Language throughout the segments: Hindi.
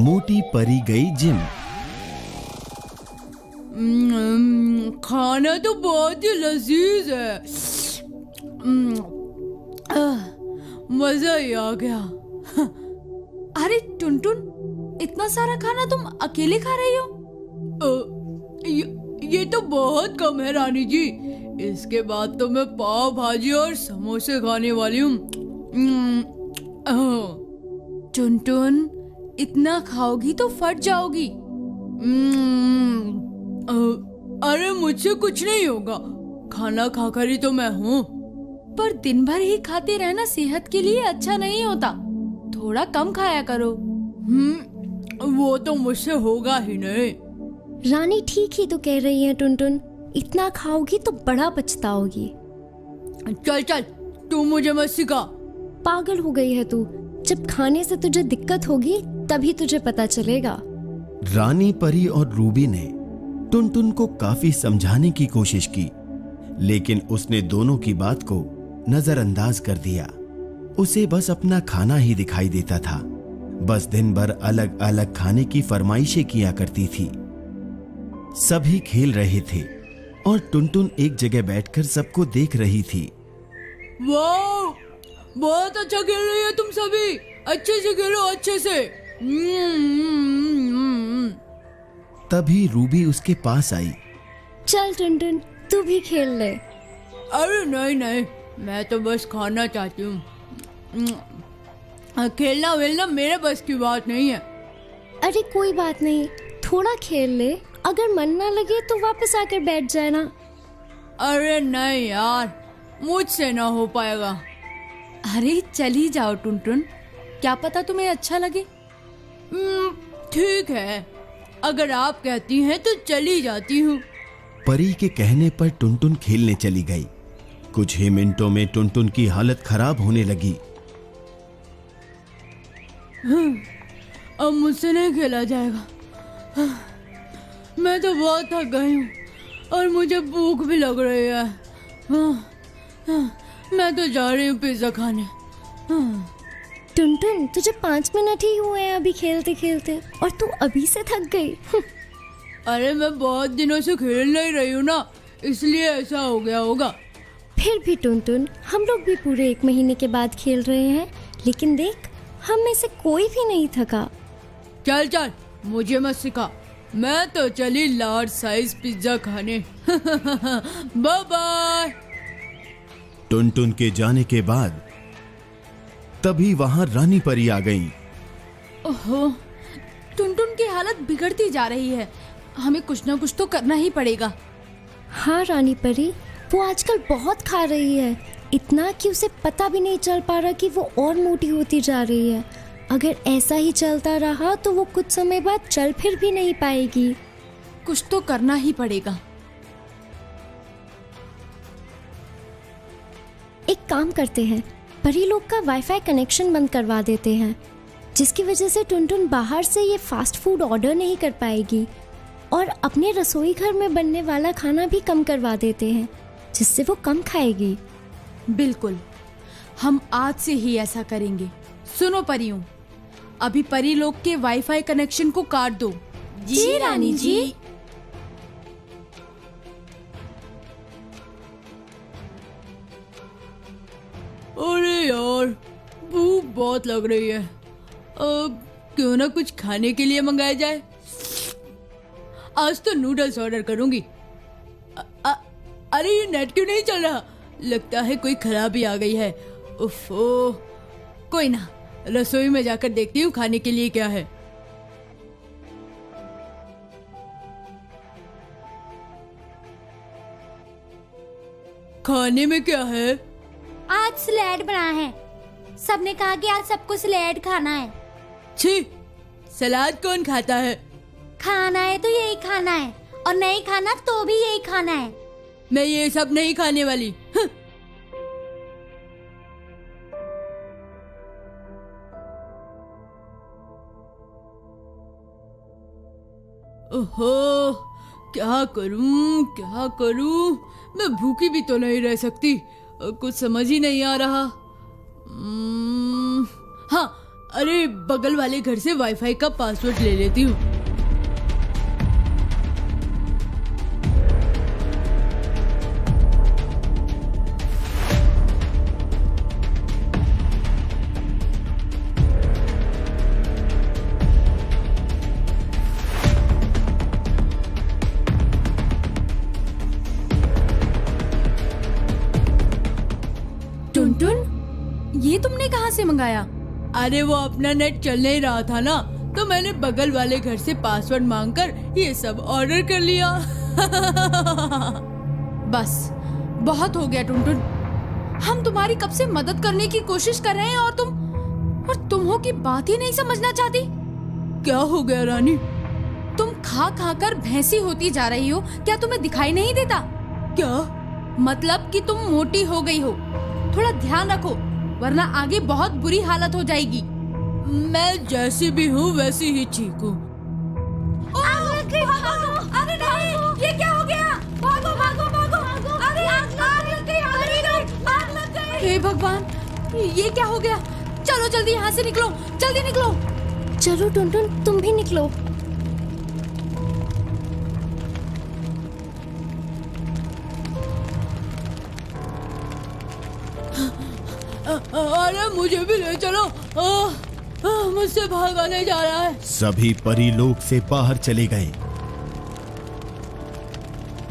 मोटी परी गई जिम। खाना तो बहुत ही लजीज है। मजा ही आ गया। अरे टुनटुन, इतना सारा खाना तुम अकेले खा रही हो? ये तो बहुत कम है रानी जी। इसके बाद तो मैं पाव भाजी और समोसे खाने वाली हूँ। टुनटुन, इतना खाओगी तो फट जाओगी। अरे मुझसे कुछ नहीं होगा, खाना खाकर ही तो मैं हूँ। पर दिन भर ही खाते रहना सेहत के लिए अच्छा नहीं होता, थोड़ा कम खाया करो। वो तो मुझसे होगा ही नहीं। रानी ठीक ही तो कह रही है टुनटुन, इतना खाओगी तो बड़ा पछताओगी। चल चल, तू मुझे मत सिखा। पागल हो गई है तू, जब खाने से तुझे दिक्कत होगी तभी तुझे पता चलेगा। रानी परी और रूबी ने टुनटुन को काफी समझाने की कोशिश की, लेकिन उसने दोनों की बात को नजरअंदाज कर दिया। उसे बस अपना खाना ही दिखाई देता था। बस दिन भर अलग अलग खाने की फरमाइशें किया करती थी। सभी खेल रहे थे और टुनटुन एक जगह बैठकर सबको देख रही थी। वाह, बहुत अच्छा खेल रही है तुम सभी। अच्छे से खेलो, अच्छे से। तभी रूबी उसके पास आई। चल टुनटुन, तू भी खेल ले। अरे नहीं नहीं, मैं तो बस खाना चाहती हूँ। खेलना वेलना मेरे बस की बात नहीं है। अरे कोई बात नहीं, थोड़ा खेल ले, अगर मन ना लगे तो वापस आकर बैठ जाए ना। अरे नहीं यार, मुझसे ना हो पाएगा। अरे चली जाओ टुनटुन, क्या पता तुम्हें अच्छा लगे। ठीक है, अगर आप कहती हैं तो चली जाती हूँ। परी के कहने पर टुनटुन खेलने चली गई। कुछ ही मिनटों में टुनटुन की हालत खराब होने लगी। अब मुझसे नहीं खेला जाएगा। मैं तो बहुत थक गई हूँ और मुझे भूख भी लग रही है। मैं तो जा रही हूँ पिज्जा खाने। टुनटुन, तुझे 5 मिनट ही हुए हैं अभी खेलते खेलते और तू अभी से थक गई। अरे मैं बहुत दिनों से खेल नहीं रही हूँ ना, इसलिए ऐसा हो गया होगा। फिर भी टुनटुन, हम लोग भी पूरे 1 महीने के बाद खेल रहे हैं, लेकिन देख, हम में से कोई भी नहीं थका। चल चल, मुझे मत सिखा। मैं तो चली लार्ज साइज पिज्जा खाने। Bye bye. टुनटुन के जाने के बाद तभी वहां रानी परी आ गई। ओहो, टुनटुन की हालत बिगड़ती जा रही है, हमें कुछ ना कुछ तो करना ही पड़ेगा। हाँ रानी परी, वो आजकल बहुत खा रही है, इतना कि उसे पता भी नहीं चल पा रहा कि वो और मोटी होती जा रही है। अगर ऐसा ही चलता रहा तो वो कुछ समय बाद चल फिर भी नहीं पाएगी। कुछ तो करना ही पड़ेगा। एक काम करते हैं, परी लोग का वाईफाई कनेक्शन बंद करवा देते हैं, जिसकी वजह से टुनटुन बाहर से ये फास्ट फूड ऑर्डर नहीं कर पाएगी, और अपने रसोई घर में बनने वाला खाना भी कम करवा देते हैं, जिससे वो कम खाएगी। बिल्कुल, हम आज से ही ऐसा करेंगे। सुनो परियों, अभी परी लोग के वाईफाई कनेक्शन को काट दो। जी रानी जी। अरे यार, भूख बहुत लग रही है। अब क्यों ना कुछ खाने के लिए मंगाया जाए। आज तो नूडल्स ऑर्डर करूंगी। अरे ये नेट क्यों नहीं चल रहा? लगता है कोई खराबी आ गई है। उफ़ो, कोई ना, रसोई में जाकर देखती हूँ खाने के लिए क्या है। खाने में क्या है? आज सलाद बना है। सबने कहा कि आज सबको सलाद खाना है। छी, सलाद कौन खाता है? खाना है तो यही खाना है, और नहीं खाना तो भी यही खाना है। मैं ये सब नहीं खाने वाली। ओहो, क्या करूं क्या करूं? मैं भूखी भी तो नहीं रह सकती। कुछ समझ ही नहीं आ रहा। हाँ, अरे बगल वाले घर से वाईफाई का पासवर्ड ले लेती हूँ। टुनटुन, ये तुमने कहाँ से मंगाया? अरे वो अपना नेट चल नहीं रहा था ना, तो मैंने बगल वाले घर से पासवर्ड मांगकर ये सब ऑर्डर कर लिया। बस बहुत हो गया टुनटुन, हम तुम्हारी कब से मदद करने की कोशिश कर रहे हैं और तुम हो की बात ही नहीं समझना चाहती। क्या हो गया रानी? तुम खा खा कर भैंसी होती जा रही हो, क्या तुम्हें दिखाई नहीं देता? क्या मतलब कि तुम मोटी हो गई हो। थोड़ा ध्यान रखो वरना आगे बहुत बुरी हालत हो जाएगी। मैं जैसी भी हूँ वैसी ही ठीक हूँ। अरे नहीं, ये क्या हो गया? भागो भागो भागो! अरे आग लग गई! हे भगवान, ये क्या हो गया? चलो जल्दी यहाँ से निकलो, जल्दी निकलो। चलो टुनटुन, तुम भी निकलो। अरे मुझे भी ले चलो, मुझसे भागा नहीं जा रहा है। सभी परी लोक से बाहर चले गए,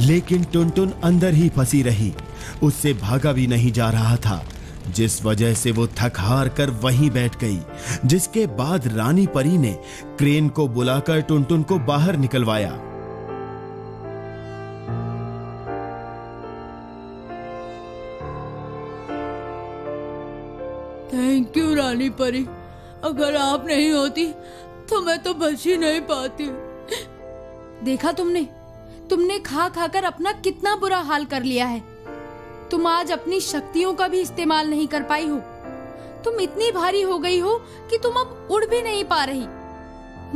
लेकिन टुनटुन अंदर ही फंसी रही। उससे भागा भी नहीं जा रहा था, जिस वजह से वो थक हार कर वहीं बैठ गई। जिसके बाद रानी परी ने क्रेन को बुलाकर टुनटुन को बाहर निकलवाया। थैंक यू रानी परी, अगर आप नहीं होती तो मैं तो बच ही नहीं पाती। देखा तुमने खा खा कर अपना कितना बुरा हाल कर लिया है। तुम आज अपनी शक्तियों का भी इस्तेमाल नहीं कर पाई हो। तुम इतनी भारी हो गई हो कि तुम अब उड़ भी नहीं पा रही।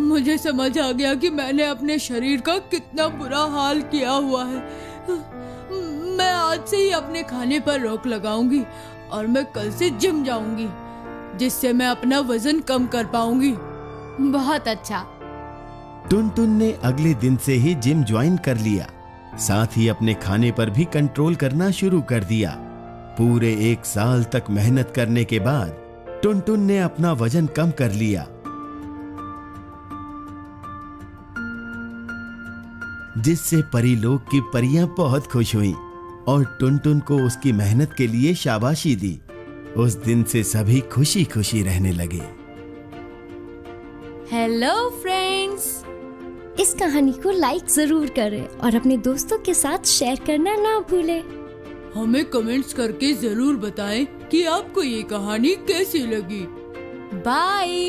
मुझे समझ आ गया कि मैंने अपने शरीर का कितना बुरा हाल किया हुआ है। मैं आज से ही अपने खाने पर रोक लगाऊंगी और मैं कल से जिम जाऊंगी, जिससे मैं अपना वजन कम कर पाऊंगी। बहुत अच्छा। टुनटुन ने अगले दिन से ही जिम ज्वाइन कर लिया, साथ ही अपने खाने पर भी कंट्रोल करना शुरू कर दिया। पूरे 1 साल तक मेहनत करने के बाद टुनटुन ने अपना वजन कम कर लिया, जिससे परीलोक की परियां बहुत खुश हुईं और टुनटुन को उसकी मेहनत के लिए शाबाशी दी। उस दिन से सभी खुशी खुशी रहने लगे। हेलो फ्रेंड्स, इस कहानी को लाइक जरूर करें और अपने दोस्तों के साथ शेयर करना ना भूलें। हमें कमेंट्स करके जरूर बताएं कि आपको ये कहानी कैसी लगी। बाय।